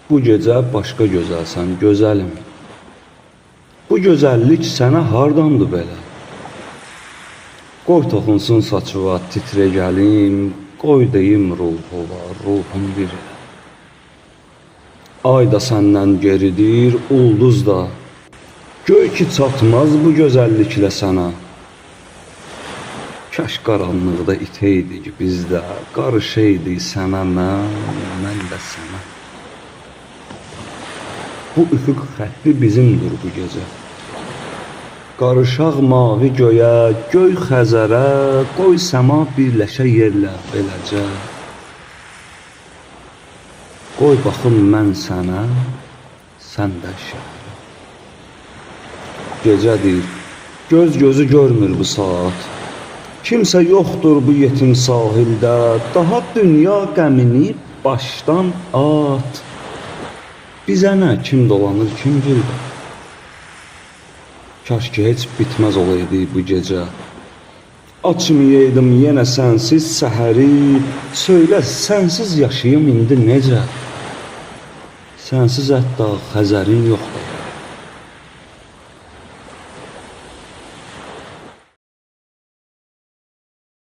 Bu gecə başqa gözəlsən, gözəlim. Bu gözəllik sənə hardandır belə? Qoy toxunsun saçıva, titrə gəlim, qoy deyim ruhuma, ruhum bir. Ay da səndən geridir, ulduz da. Göy ki çatmaz bu gözəlliklə sənə. Kaş qaranlıqda itəydik bizdə, qarışaydı sənə mən də sənə. Bu üfüq xətti bizimdir bu gecə. Qarışaq mavi göyə, göy xəzərə, qoy səma birləşə yerlə beləcə. Qoy baxım mən sənə, sən də şəhərə. Gecədir, göz gözü görmür bu saat. Kimsə yoxdur bu yetim sahildə, daha dünya qəmini başdan at. Bizə nə, kim dolanır, kim bildir? Kaş ki heç bitməz olaydı bu gecə. Açmayaydım yenə sənsiz səhəri, söylə sənsiz yaşayım indi necə? Sənsiz hətta xəzərin yoxdur.